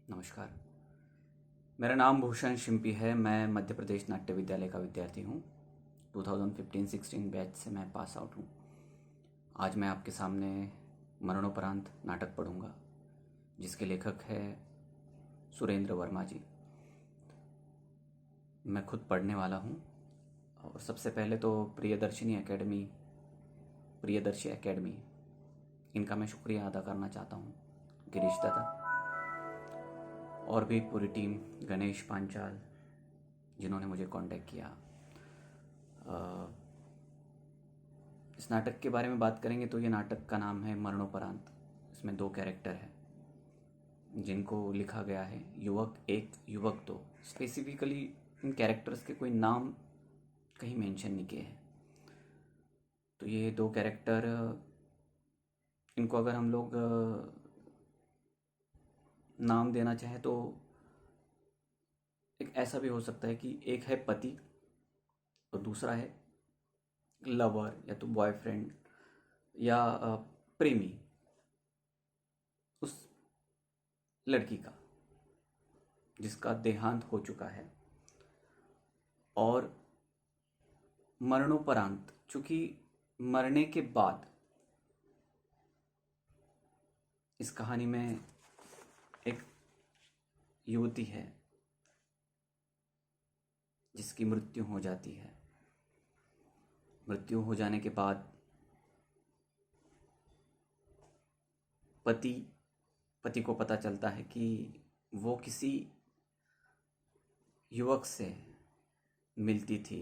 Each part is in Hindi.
नमस्कार। मेरा नाम भूषण शिंपी है। मैं मध्य प्रदेश नाट्य विद्यालय का विद्यार्थी हूँ। 2015-16 बैच से मैं पास आउट हूँ। आज मैं आपके सामने मरणोपरांत नाटक पढ़ूंगा, जिसके लेखक है सुरेंद्र वर्मा जी। मैं खुद पढ़ने वाला हूँ। और सबसे पहले तो प्रियदर्शी एकेडमी, इनका मैं शुक्रिया अदा करना चाहता हूँ। गिरीश दादा और भी पूरी टीम, गणेश पांचाल, जिन्होंने मुझे कांटेक्ट किया। इस नाटक के बारे में बात करेंगे तो ये नाटक का नाम है मरणोपरांत। इसमें 2 कैरेक्टर हैं जिनको लिखा गया है, युवक 1 युवक 2। स्पेसिफिकली इन कैरेक्टर्स के कोई नाम कहीं मेंशन नहीं किए हैं। तो ये 2 कैरेक्टर, इनको अगर हम लोग नाम देना चाहें तो एक ऐसा भी हो सकता है कि एक है पति और दूसरा है लवर या तो बॉयफ्रेंड या प्रेमी उस लड़की का, जिसका देहांत हो चुका है। और मरणोपरांत, चूंकि मरने के बाद इस कहानी में एक युवती है जिसकी मृत्यु हो जाती है। मृत्यु हो जाने के बाद पति को पता चलता है कि वो किसी युवक से मिलती थी।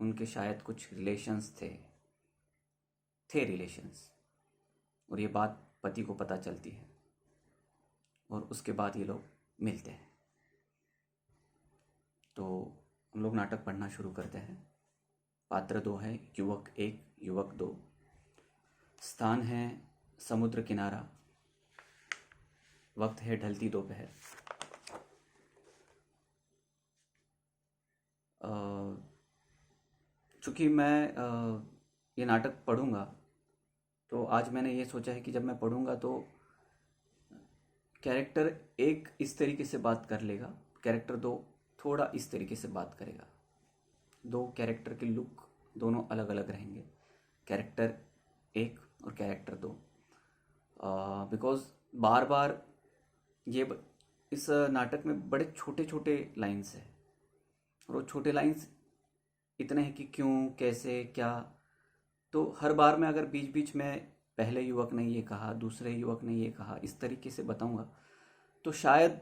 उनके शायद कुछ रिलेशंस थे रिलेशंस, और ये बात पति को पता चलती है और उसके बाद ये लोग मिलते हैं। तो हम लोग नाटक पढ़ना शुरू करते हैं। पात्र 2 है, युवक 1 युवक 2। स्थान है समुद्र किनारा। वक्त है ढलती दोपहर। चूँकि मैं ये नाटक पढ़ूंगा, तो आज मैंने ये सोचा है कि जब मैं पढ़ूंगा तो कैरेक्टर 1 इस तरीके से बात कर लेगा, कैरेक्टर 2 थोड़ा इस तरीके से बात करेगा। 2 कैरेक्टर के लुक दोनों अलग अलग रहेंगे, कैरेक्टर 1 और कैरेक्टर 2। बिकॉज बार बार इस नाटक में बड़े छोटे छोटे लाइन्स हैं, और वो छोटे लाइन्स इतने हैं कि क्यों, कैसे, क्या। तो हर बार मैं अगर बीच बीच में पहले युवक ने ये कहा, दूसरे युवक ने ये कहा, इस तरीके से बताऊंगा तो शायद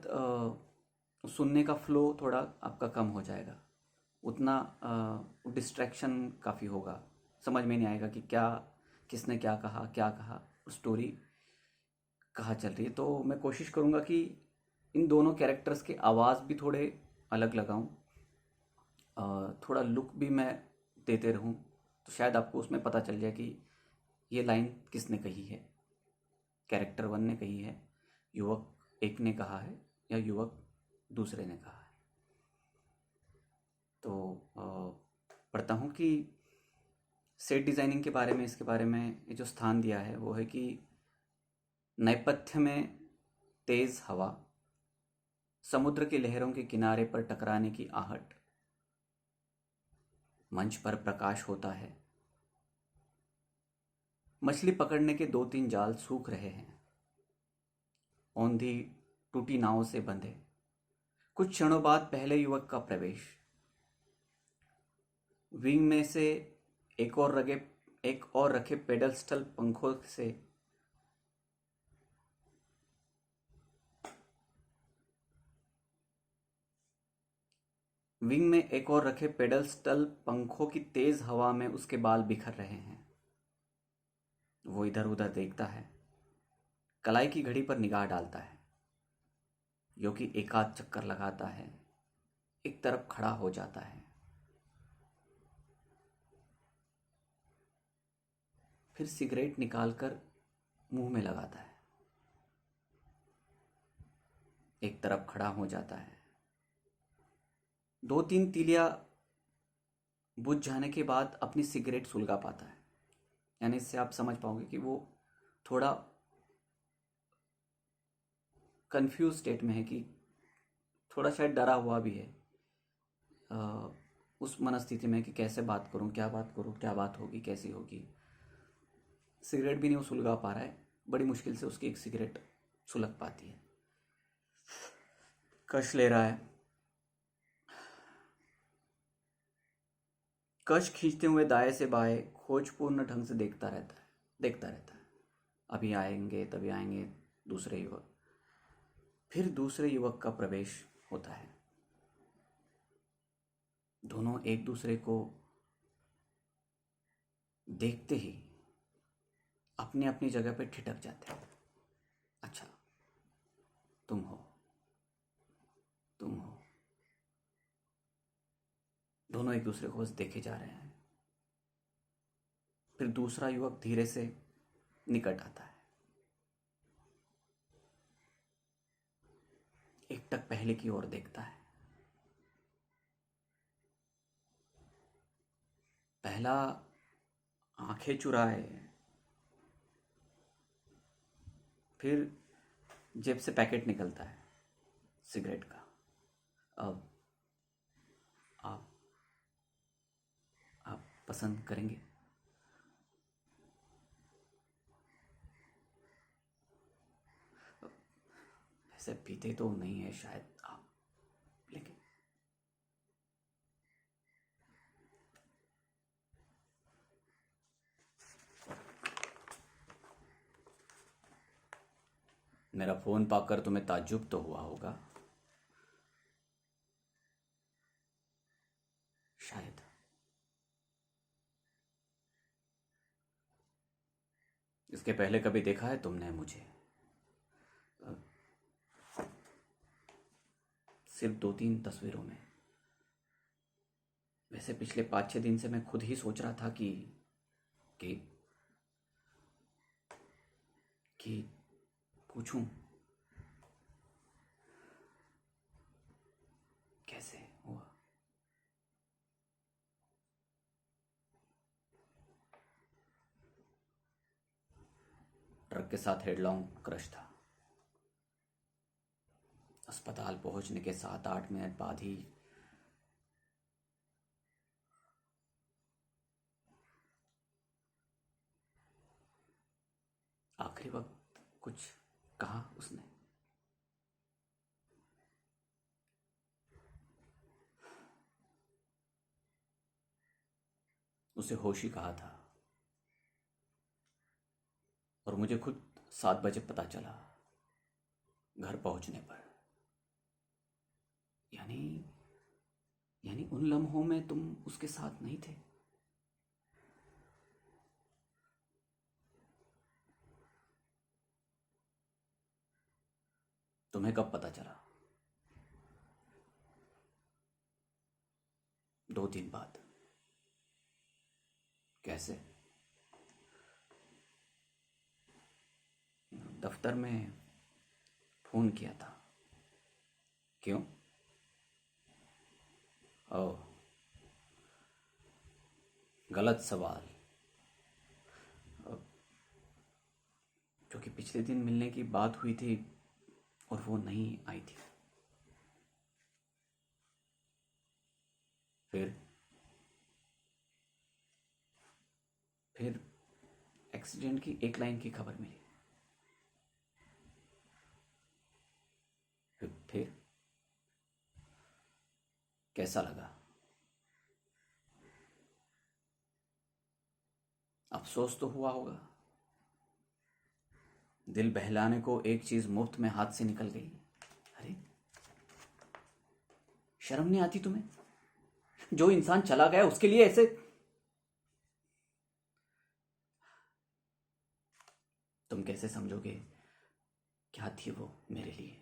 सुनने का फ्लो थोड़ा आपका कम हो जाएगा। उतना डिस्ट्रैक्शन काफ़ी होगा, समझ में नहीं आएगा कि क्या, किसने क्या कहा, स्टोरी कहाँ चल रही है। तो मैं कोशिश करूँगा कि इन दोनों कैरेक्टर्स के आवाज़ भी थोड़े अलग लगाऊं, थोड़ा लुक भी मैं देते रहूं, तो शायद आपको उसमें पता चल जाए कि ये लाइन किसने कही है, कैरेक्टर 1 ने कही है, युवक 1 ने कहा है, या युवक दूसरे ने कहा है। तो पढ़ता हूँ कि सेट डिज़ाइनिंग के बारे में, इसके बारे में ये जो स्थान दिया है वो है कि नेपथ्य में तेज हवा, समुद्र की लहरों के किनारे पर टकराने की आहट, मंच पर प्रकाश होता है, मछली पकड़ने के 2-3 जाल सूख रहे हैं, औंधी टूटी नाव से बंधे। कुछ क्षणों बाद पहले युवक का प्रवेश। विंग में से एक और रखे पेडल स्टल पंखों से विंग में एक और रखे पेडल स्टल पंखों की तेज हवा में उसके बाल बिखर रहे हैं। वो इधर उधर देखता है, कलाई की घड़ी पर निगाह डालता है, जो कि एक आध चक्कर लगाता है, एक तरफ खड़ा हो जाता है, फिर सिगरेट निकालकर मुंह में लगाता है, एक तरफ खड़ा हो जाता है। 2-3 तीलियां बुझ जाने के बाद अपनी सिगरेट सुलगा पाता है। यानी इससे आप समझ पाओगे कि वो थोड़ा कंफ्यूज स्टेट में है कि थोड़ा शायद डरा हुआ भी है, उस मनस्थिति में कि कैसे बात करूं, क्या बात करूं, क्या बात होगी, कैसी होगी। सिगरेट भी नहीं वो सुलगा पा रहा है, बड़ी मुश्किल से उसकी एक सिगरेट सुलग पाती है। कश ले रहा है, कश खींचते हुए दाएं से बाएं खोजपूर्ण ढंग से देखता रहता है। अभी आएंगे, तभी आएंगे दूसरे युवक। फिर दूसरे युवक का प्रवेश होता है। दोनों एक दूसरे को देखते ही अपनी अपनी जगह पे ठिठक जाते हैं। अच्छा, तुम हो, तुम हो। दोनों एक दूसरे को बस देखे जा रहे हैं। फिर दूसरा युवक धीरे से निकट आता है, एकटक पहले की ओर देखता है। पहला आंखें चुराए, फिर जेब से पैकेट निकलता है सिगरेट का। अब आप आप पसंद करेंगे? ऐसे पीते तो नहीं है शायद आप, लेकिन मेरा फोन पाकर तुम्हें ताज्जुब तो हुआ होगा शायद। इसके पहले कभी देखा है तुमने मुझे? सिर्फ 2-3 तस्वीरों में। वैसे पिछले 5-6 दिन से मैं खुद ही सोच रहा था कि कि पूछूं कैसे हुआ। ट्रक के साथ हेडलॉन्ग क्रश था। अस्पताल पहुंचने के 7-8 मिनट बाद ही आखिरी वक्त कुछ कहा उसने। उसे होश ही कहा था, और मुझे खुद 7 बजे पता चला घर पहुंचने पर। यानी यानी उन लम्हों में तुम उसके साथ नहीं थे? तुम्हें कब पता चला? 2 दिन बाद। कैसे? दफ्तर में फोन किया था। क्यों? ओह, गलत सवाल। क्योंकि पिछले दिन मिलने की बात हुई थी और वो नहीं आई थी। फिर फिर एक्सीडेंट की 1 लाइन की खबर मिली। फिर कैसा लगा? अफसोस तो हुआ होगा। दिल बहलाने को एक चीज मुफ्त में हाथ से निकल गई। अरे, शर्म नहीं आती तुम्हें? जो इंसान चला गया उसके लिए ऐसे। तुम कैसे समझोगे क्या थी वो मेरे लिए?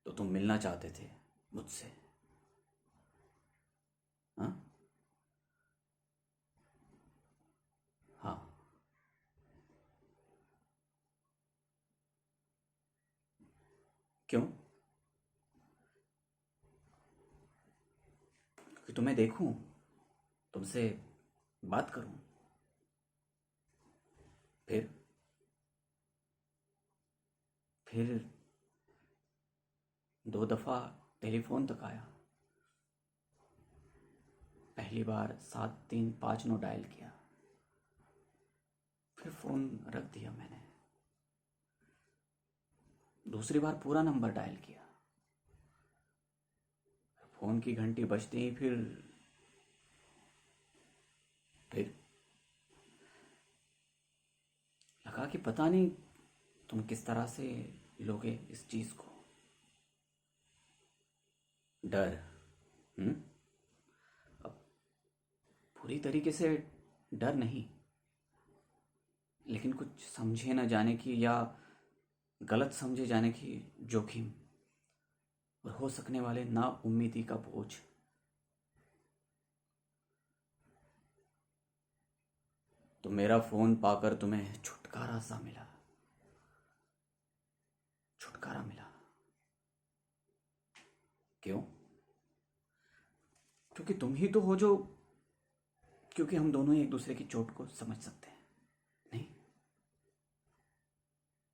तो तुम मिलना चाहते थे मुझसे, हाँ? हाँ। क्यों? कि तुम्हें देखूं, तुमसे बात करूं। फिर फिर 2 दफ़ा टेलीफोन तक आया। पहली बार 7359 डायल किया, फिर फ़ोन रख दिया मैंने। दूसरी बार पूरा नंबर डायल किया, फ़ोन की घंटी बजते ही फिर लगा कि पता नहीं तुम किस तरह से लोगे इस चीज़ को। डर। हम्म। अब पूरी तरीके से डर नहीं, लेकिन कुछ समझे न जाने की या गलत समझे जाने की जोखिम और हो सकने वाले ना उम्मीदी का बोझ। तो मेरा फ़ोन पाकर तुम्हें छुटकारा सा मिला, छुटकारा मिला। क्यों? क्योंकि तुम ही तो हो जो, क्योंकि हम दोनों ही एक दूसरे की चोट को समझ सकते हैं। नहीं,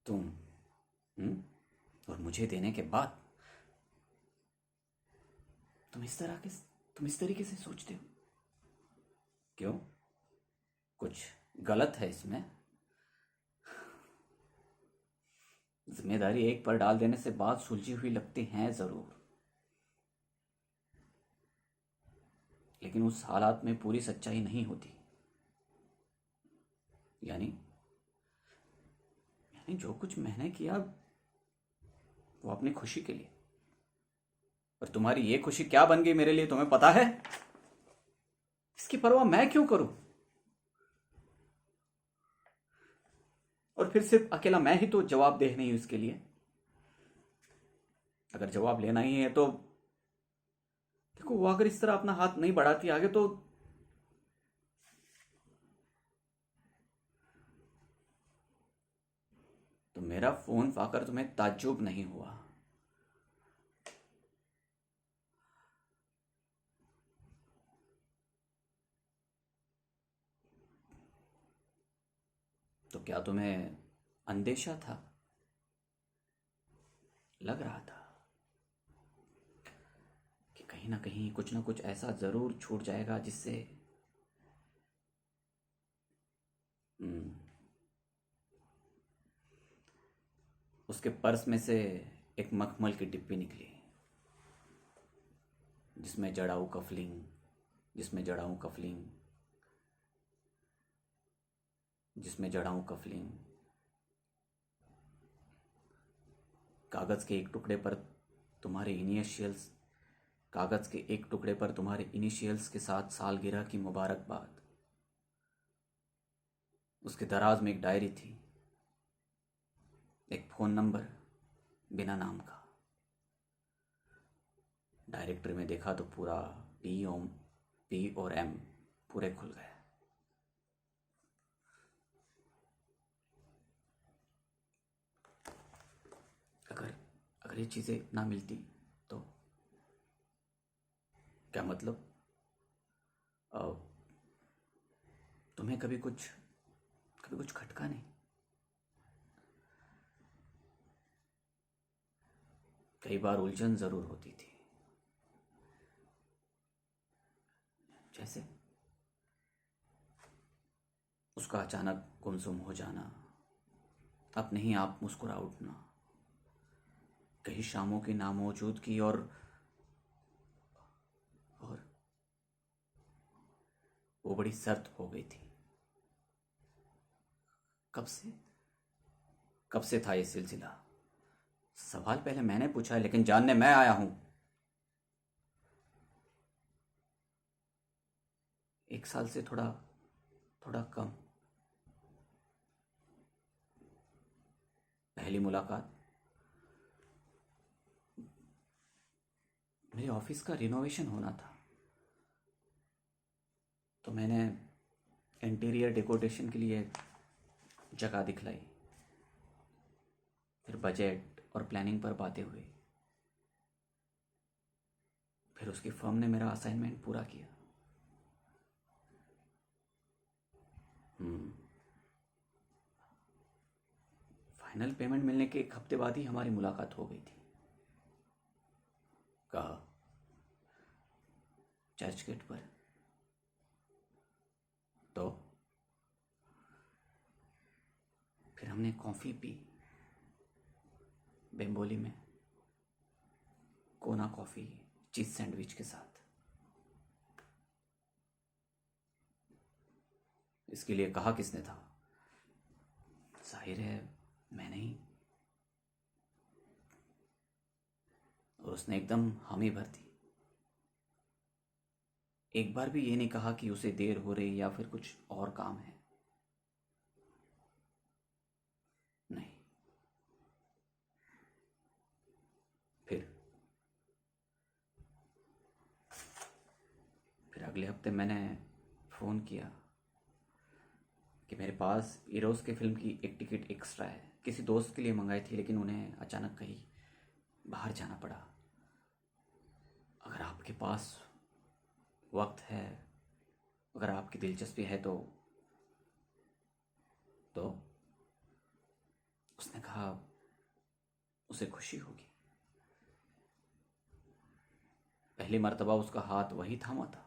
तुम। और मुझे देने के बाद तुम इस तरीके से सोचते हो। क्यों? कुछ गलत है इसमें? जिम्मेदारी एक पर डाल देने से बात सुलझी हुई लगती हैं ज़रूर, लेकिन उस हालात में पूरी सच्चाई नहीं होती। यानी जो कुछ मैंने किया वो अपनी खुशी के लिए, और तुम्हारी ये खुशी क्या बन गई मेरे लिए तुम्हें पता है? इसकी परवाह मैं क्यों करूं? और फिर सिर्फ अकेला मैं ही तो जवाबदेह नहीं हूं इसके लिए। अगर जवाब लेना ही है तो देखो, वो अगर इस तरह अपना हाथ नहीं बढ़ाती आगे तो मेरा फोन पाकर तुम्हें ताज्जुब नहीं हुआ? तो क्या तुम्हें अंदेशा था? लग रहा था कि कहीं ना कहीं कुछ ना कुछ ऐसा जरूर छूट जाएगा जिससे हम्म, उसके पर्स में से एक मखमल की डिब्बी निकली, जिसमें जड़ाऊ कफलिंग जिसमें जड़ाऊ कफलिंग जिसमें जड़ाऊ कफलिंग कागज़ के एक टुकड़े पर तुम्हारे इनिशियल्स कागज़ के एक टुकड़े पर तुम्हारे इनिशियल्स के साथ सालगिरह की मुबारकबाद। उसके दराज में एक डायरी थी, एक फ़ोन नंबर बिना नाम का। डायरेक्टरी में देखा तो पूरा पी और एम पूरे खुल गए। अगर अगर ये चीज़ें ना मिलती तो क्या मतलब? अ, तुम्हें कभी कुछ खटका नहीं? कई बार उलझन ज़रूर होती थी। जैसे उसका अचानक गुमसुम हो जाना, अपने ही आप मुस्कुरा उठना, कई शामों की नामौजूदगी और वो बड़ी सर्द हो गई थी। कब से कब से था ये सिलसिला? सवाल पहले मैंने पूछा है, लेकिन जानने मैं आया हूं। 1 साल से थोड़ा थोड़ा कम। पहली मुलाकात मेरे ऑफिस का रिनोवेशन होना था, तो मैंने इंटीरियर डेकोरेशन के लिए जगह दिखलाई। फिर बजट और प्लानिंग पर बातें हुई। फिर उसकी फर्म ने मेरा असाइनमेंट पूरा किया। हम्म फाइनल पेमेंट मिलने के एक हफ्ते बाद ही हमारी मुलाकात हो गई थी। कहा, चर्च गेट पर। तो फिर हमने कॉफ़ी पी बेम्बोली में, कोना कॉफ़ी चीज़ सैंडविच के साथ। इसके लिए कहा किसने था? जाहिर है मैंने ही। और उसने एकदम हामी भर दी। एक बार भी ये नहीं कहा कि उसे देर हो रही या फिर कुछ और काम है। नहीं। फिर अगले हफ्ते मैंने फ़ोन किया कि मेरे पास इरोस के फिल्म की एक टिकट एक्स्ट्रा है। किसी दोस्त के लिए मंगाई थी, लेकिन उन्हें अचानक कहीं बाहर जाना पड़ा। अगर आपके पास वक्त है, अगर आपकी दिलचस्पी है तो उसने कहा उसे खुशी होगी। पहली मर्तबा उसका हाथ वही थामा था।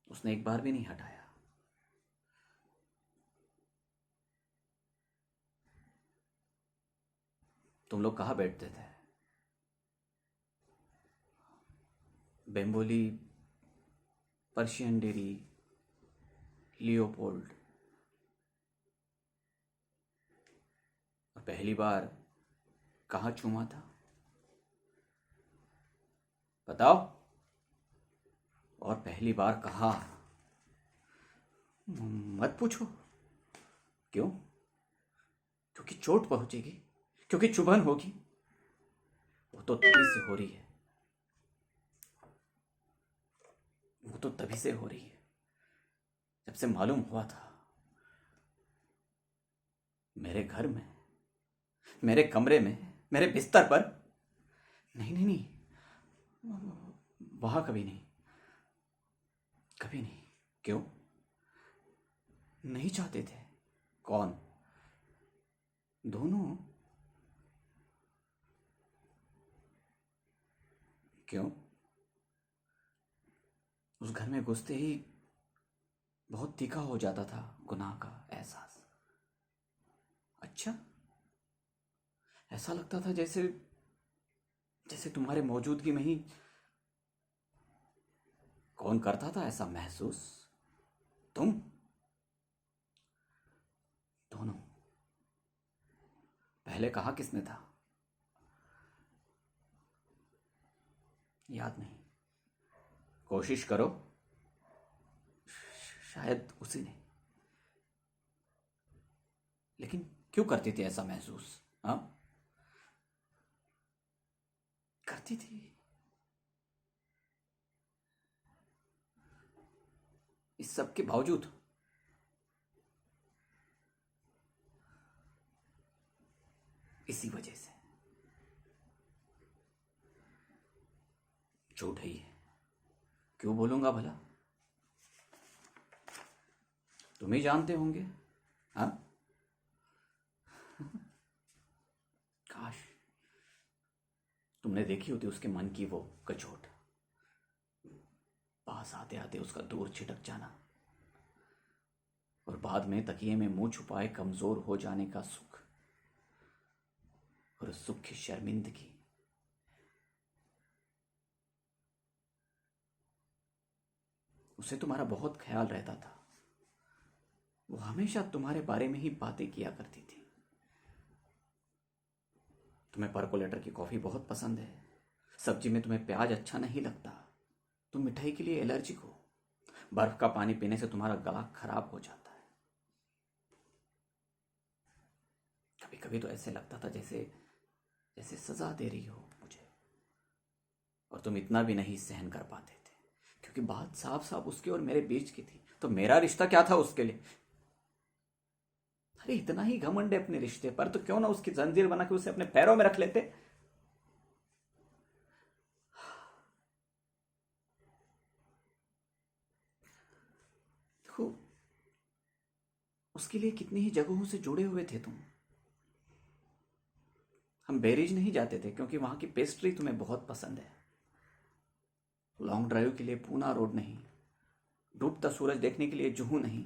उसने एक बार भी नहीं हटाया। तुम लोग कहाँ बैठते थे? बेम्बोली, पर्शियन डेरी, लियोपोल्ड। और पहली बार कहाँ चूमा था बताओ? और पहली बार कहाँ? मत पूछो। क्यों? क्योंकि चोट पहुंचेगी, क्योंकि चुभन होगी। वो तो तभी से हो रही है। वो तो तभी से हो रही है जब से मालूम हुआ था। मेरे घर में, मेरे कमरे में, मेरे बिस्तर पर। नहीं नहीं नहीं, वहां कभी नहीं, कभी नहीं। क्यों? नहीं चाहते थे। कौन? दोनों। क्यों? उस घर में घुसते ही बहुत तीखा हो जाता था गुनाह का एहसास। अच्छा, ऐसा लगता था जैसे जैसे तुम्हारे मौजूदगी में ही। कौन करता था ऐसा महसूस? तुम दोनों। पहले कहा किसने था? याद नहीं। कोशिश करो। शायद उसी ने। लेकिन क्यों करती थी ऐसा महसूस? हाँ, करती थी। इस सब के बावजूद इसी वजह से। झूठ है ये। क्यों बोलूंगा भला? तुम ही जानते होंगे। हाँ, काश तुमने देखी होती उसके मन की वो कचोट। पास आते आते उसका दूर छिटक जाना, और बाद में तकिए में मुंह छुपाए कमजोर हो जाने का सुख, और उस सुख की शर्मिंदगी। उसे तुम्हारा बहुत ख्याल रहता था। वो हमेशा तुम्हारे बारे में ही बातें किया करती थी। तुम्हें परकोलेटर की कॉफी बहुत पसंद है। सब्जी में तुम्हें प्याज अच्छा नहीं लगता। तुम मिठाई के लिए एलर्जिक हो। बर्फ का पानी पीने से तुम्हारा गला खराब हो जाता है। कभी कभी तो ऐसे लगता था जैसे जैसे सजा दे रही हो मुझे। और तुम इतना भी नहीं सहन कर पाते थे, क्योंकि बात साफ साफ उसके और मेरे बीच की थी। तो मेरा रिश्ता क्या था उसके लिए? अरे इतना ही घमंड है अपने रिश्ते पर, तो क्यों ना उसकी जंजीर बना के उसे अपने पैरों में रख लेते। देखो उसके लिए कितनी ही जगहों से जुड़े हुए थे तुम। हम बेरीज नहीं जाते थे क्योंकि वहां की पेस्ट्री तुम्हें बहुत पसंद है। लॉन्ग ड्राइव के लिए पूना रोड नहीं, डूबता सूरज देखने के लिए जुहू नहीं,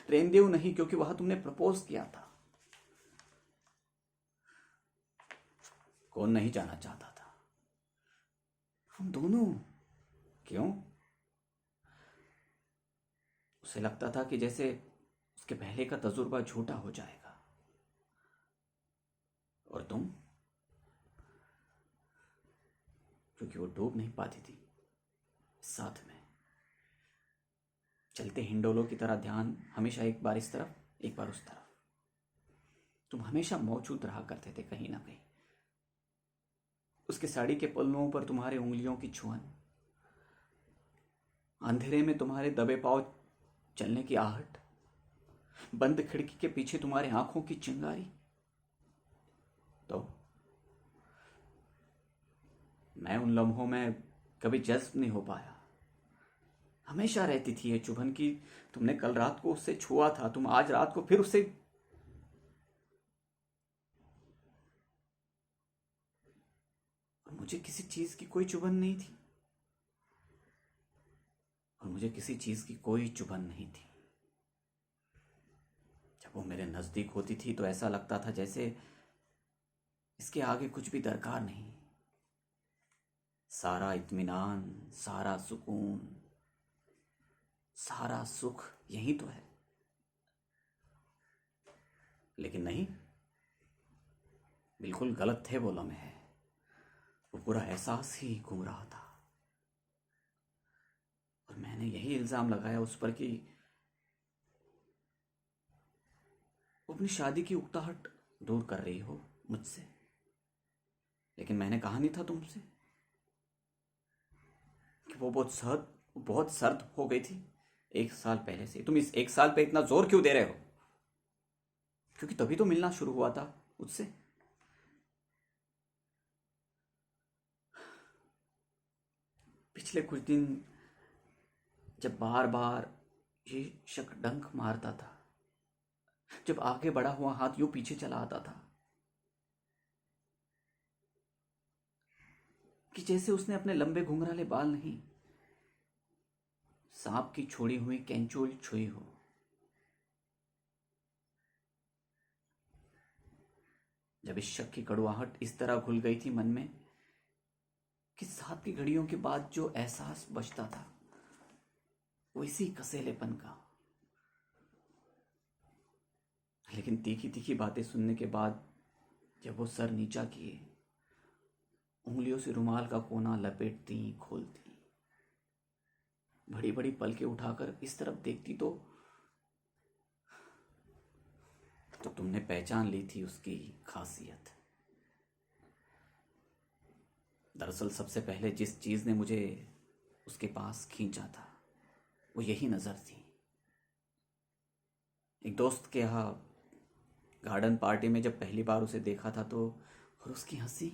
रेनदेव नहीं क्योंकि वहां तुमने प्रपोज किया था। कौन नहीं जाना चाहता था? हम दोनों। क्यों? उसे लगता था कि जैसे उसके पहले का तजुर्बा झूठा हो जाएगा। और तुम? क्योंकि वो डूब नहीं पाती थी साथ में। चलते हिंडोलों की तरह ध्यान हमेशा एक बार इस तरफ एक बार उस तरफ। तुम हमेशा मौजूद रहा करते थे कहीं ना कहीं। उसके साड़ी के पल्लुओं पर तुम्हारे उंगलियों की छुअन, अंधेरे में तुम्हारे दबे पांव चलने की आहट, बंद खिड़की के पीछे तुम्हारे आंखों की चिंगारी। तो मैं उन लम्हों में कभी जज्ब नहीं हो पाया। हमेशा रहती थी ये चुभन की तुमने कल रात को उससे छुआ था, तुम आज रात को फिर उससे। और मुझे किसी चीज की कोई चुभन नहीं थी। और मुझे किसी चीज की कोई चुभन नहीं थी। जब वो मेरे नजदीक होती थी तो ऐसा लगता था जैसे इसके आगे कुछ भी दरकार नहीं। सारा इत्मीनान, सारा सुकून, सारा सुख यही तो है। लेकिन नहीं, बिल्कुल गलत थे वो लम्हे। वो पूरा एहसास ही घूम रहा था। और मैंने यही इल्जाम लगाया उस पर कि वो अपनी शादी की उकताहट दूर कर रही हो मुझसे। लेकिन मैंने कहा नहीं था तुमसे कि वो बहुत सर्द हो गई थी 1 साल पहले से। तुम इस 1 साल पे इतना जोर क्यों दे रहे हो? क्योंकि तभी तो मिलना शुरू हुआ था उससे। पिछले कुछ दिन जब बार बार ये शक डंक मारता था, जब आगे बढ़ा हुआ हाथ यूं पीछे चला आता था कि जैसे उसने अपने लंबे घुंघराले बाल नहीं, सांप की छोड़ी हुई कैंचोल छुई हो। जब इस शक की कड़वाहट इस तरह घुल गई थी मन में कि 7 की घड़ियों के बाद जो एहसास बचता था वो इसी कसेलेपन का। लेकिन तीखी तीखी बातें सुनने के बाद जब वो सर नीचा किए, उंगलियों से रुमाल का कोना लपेटती खोलती, बड़ी बड़ी पलकें उठाकर इस तरफ देखती तो तुमने पहचान ली थी उसकी खासियत। दरअसल सबसे पहले जिस चीज ने मुझे उसके पास खींचा था वो यही नजर थी। एक दोस्त के यहाँ गार्डन पार्टी में जब पहली बार उसे देखा था तो, और उसकी हंसी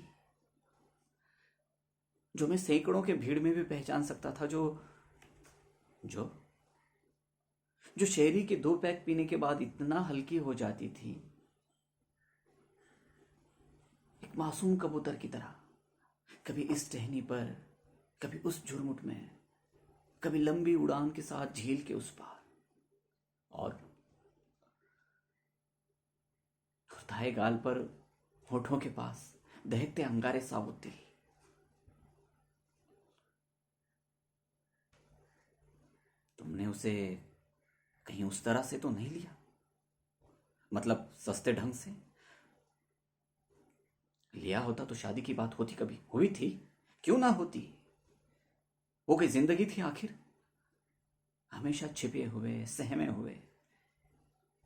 जो मैं सैकड़ों के भीड़ में भी पहचान सकता था, जो जो शेरी के 2 पैक पीने के बाद इतना हल्की हो जाती थी, एक मासूम कबूतर की तरह, कभी इस टहनी पर, कभी उस झुरमुट में, कभी लंबी उड़ान के साथ झील के उस पार, और दाएं गाल पर होठों के पास दहकते अंगारे साबुत दिल। तुमने उसे कहीं उस तरह से तो नहीं लिया? मतलब सस्ते ढंग से लिया होता तो शादी की बात होती, कभी हुई थी? क्यों ना होती? वो कोई जिंदगी थी आखिर। हमेशा छिपे हुए, सहमे हुए,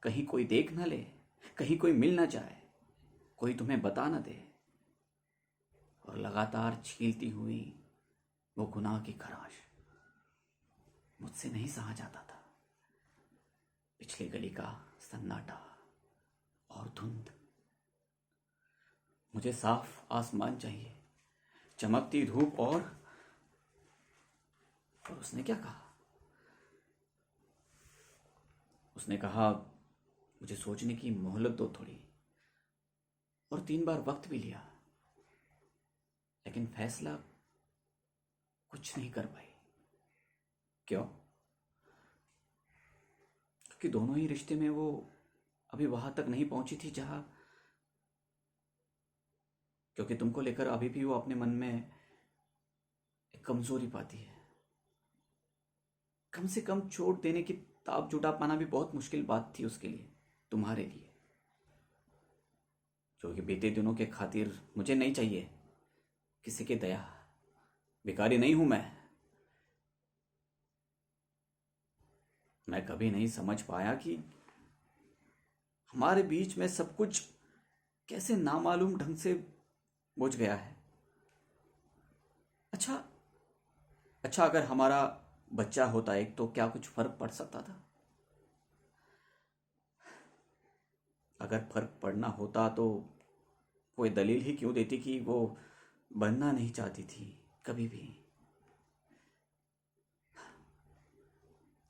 कहीं कोई देख ना ले, कहीं कोई मिल ना जाए, कोई तुम्हें बता ना दे, और लगातार छीलती हुई वो गुनाह की खराश मुझसे नहीं सहा जाता था। पिछली गली का सन्नाटा और धुंध। मुझे साफ आसमान चाहिए, चमकती धूप, और उसने क्या कहा? उसने कहा, मुझे सोचने की मोहलत दो थोड़ी, और 3 बार वक्त भी लिया, लेकिन फैसला कुछ नहीं कर पाई। क्यों? क्योंकि दोनों ही रिश्ते में वो अभी वहां तक नहीं पहुंची थी जहां, क्योंकि तुमको लेकर अभी भी वो अपने मन में एक कमजोरी पाती है। कम से कम चोट देने की ताब जुटा पाना भी बहुत मुश्किल बात थी उसके लिए, तुम्हारे लिए। जो कि बीते दिनों के खातिर मुझे नहीं चाहिए किसी की दया। भिखारी नहीं हूं मैं कभी नहीं समझ पाया कि हमारे बीच में सब कुछ कैसे नामालूम ढंग से बुझ गया है। अच्छा, अच्छा, अगर हमारा बच्चा होता एक तो क्या कुछ फर्क पड़ सकता था? अगर फर्क पड़ना होता तो कोई दलील ही क्यों देती कि वो बनना नहीं चाहती थी कभी भी।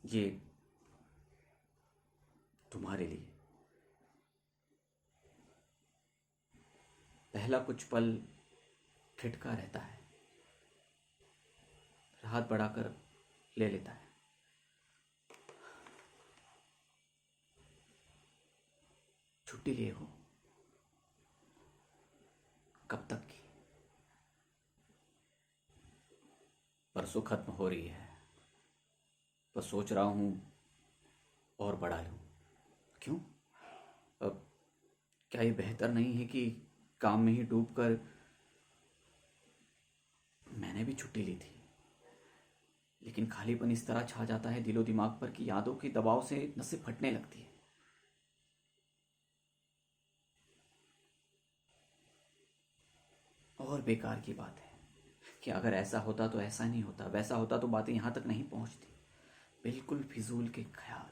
ये तुम्हारे लिए पहला कुछ पल खिटका रहता है, हाथ बढ़ाकर ले लेता है। छुट्टी लिए हो? कब तक की? परसों खत्म हो रही है, बस सोच रहा हूं और बढ़ा लूं। क्यों? अब क्या ये बेहतर नहीं है कि काम में ही डूब कर? मैंने भी छुट्टी ली थी, लेकिन खालीपन इस तरह छा जाता है दिलो दिमाग पर कि यादों के दबाव से नसें फटने लगती है। और बेकार की बात है कि अगर ऐसा होता तो ऐसा नहीं होता, वैसा होता तो बातें यहां तक नहीं पहुंचती। बिल्कुल फिजूल के ख्याल,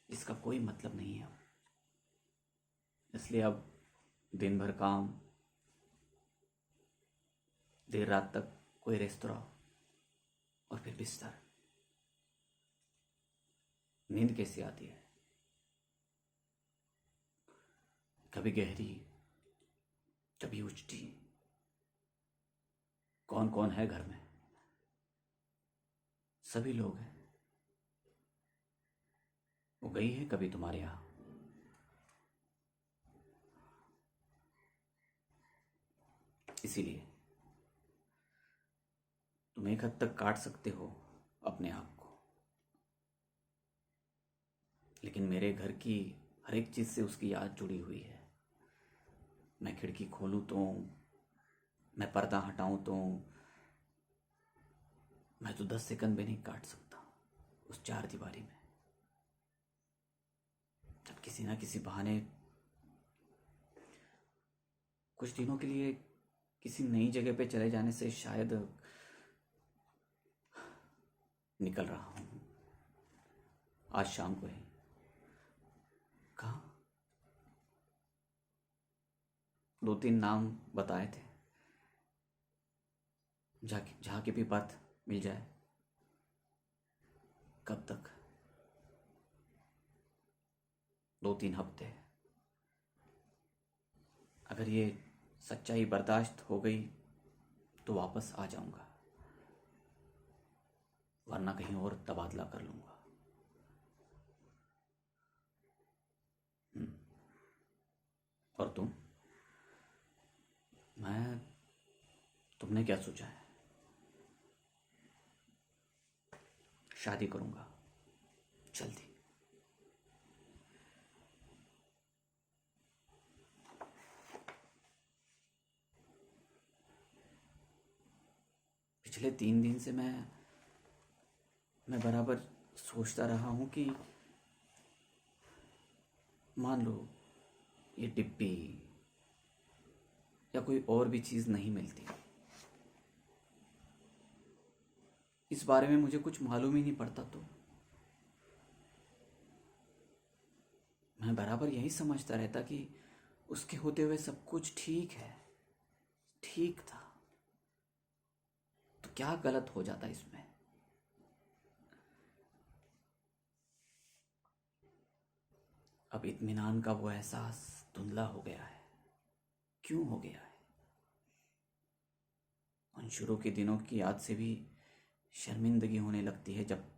इसका कोई मतलब नहीं है। इसलिए अब दिन भर काम, देर रात तक कोई रेस्तोरां, और फिर बिस्तर। नींद कैसे आती है? कभी गहरी, कभी उचटी। कौन कौन है घर में? सभी लोग हैं। वो गई है कभी तुम्हारे यहां? इसीलिए तुम एक हद तक काट सकते हो अपने आप को, लेकिन मेरे घर की हर एक चीज से उसकी याद जुड़ी हुई है। मैं खिड़की खोलूं तो, मैं पर्दा हटाऊं तो, मैं तो 10 सेकंड भी नहीं काट सकता उस चार दीवारी में। जब किसी ना किसी बहाने कुछ दिनों के लिए किसी नई जगह पे चले जाने से शायद निकल रहा हूं। आज शाम को ही। कहाँ? 2-3 नाम बताए थे, जहाँ की भी बात मिल जाए। कब तक? 2-3 हफ्ते। अगर ये सच्चाई बर्दाश्त हो गई तो वापस आ जाऊंगा, वरना कहीं और तबादला कर लूंगा। और तुम? तुमने क्या सोचा है? शादी करूंगा जल्दी। पिछले 3 दिन से मैं बराबर सोचता रहा हूं कि मान लो ये डिब्बी या कोई और भी चीज नहीं मिलती, इस बारे में मुझे कुछ मालूम ही नहीं पड़ता, तो मैं बराबर यही समझता रहता कि उसके होते हुए सब कुछ ठीक है, ठीक था। तो क्या गलत हो जाता इसमें? अब इत्मीनान का वो एहसास धुंधला हो गया है। क्यों हो गया है? उन शुरू के दिनों की याद से भी शर्मिंदगी होने लगती है, जब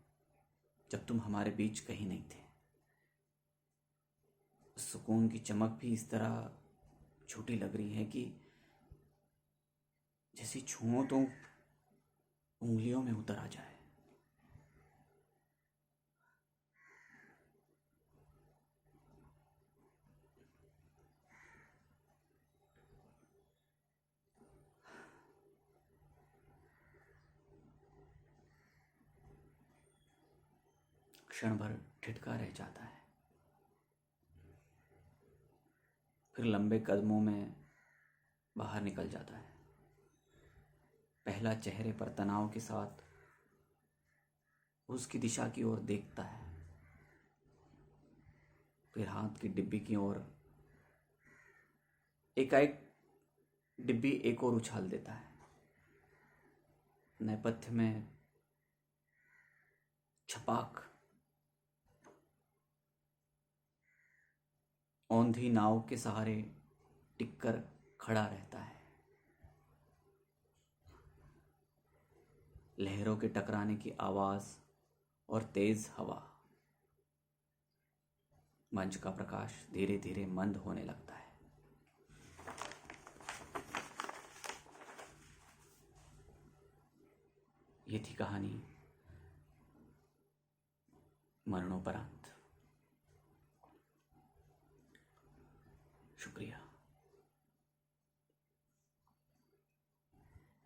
जब तुम हमारे बीच कहीं नहीं थे। सुकून की चमक भी इस तरह छोटी लग रही है कि जैसे छुओ तो उंगलियों में उतर आ जाए। क्षण भर ठिठका रह जाता है, फिर लंबे कदमों में बाहर निकल जाता है। पहला चेहरे पर तनाव के साथ उसकी दिशा की ओर देखता है, फिर हाथ की डिब्बी की ओर एकाएक डिब्बी एक और उछाल देता है। नेपथ्य में छपाक औंधी नाव के सहारे टिककर खड़ा रहता है। लहरों के टकराने की आवाज और तेज हवा। मंच का प्रकाश धीरे धीरे मंद होने लगता है। ये थी कहानी मरणोपरांत। शुक्रिया।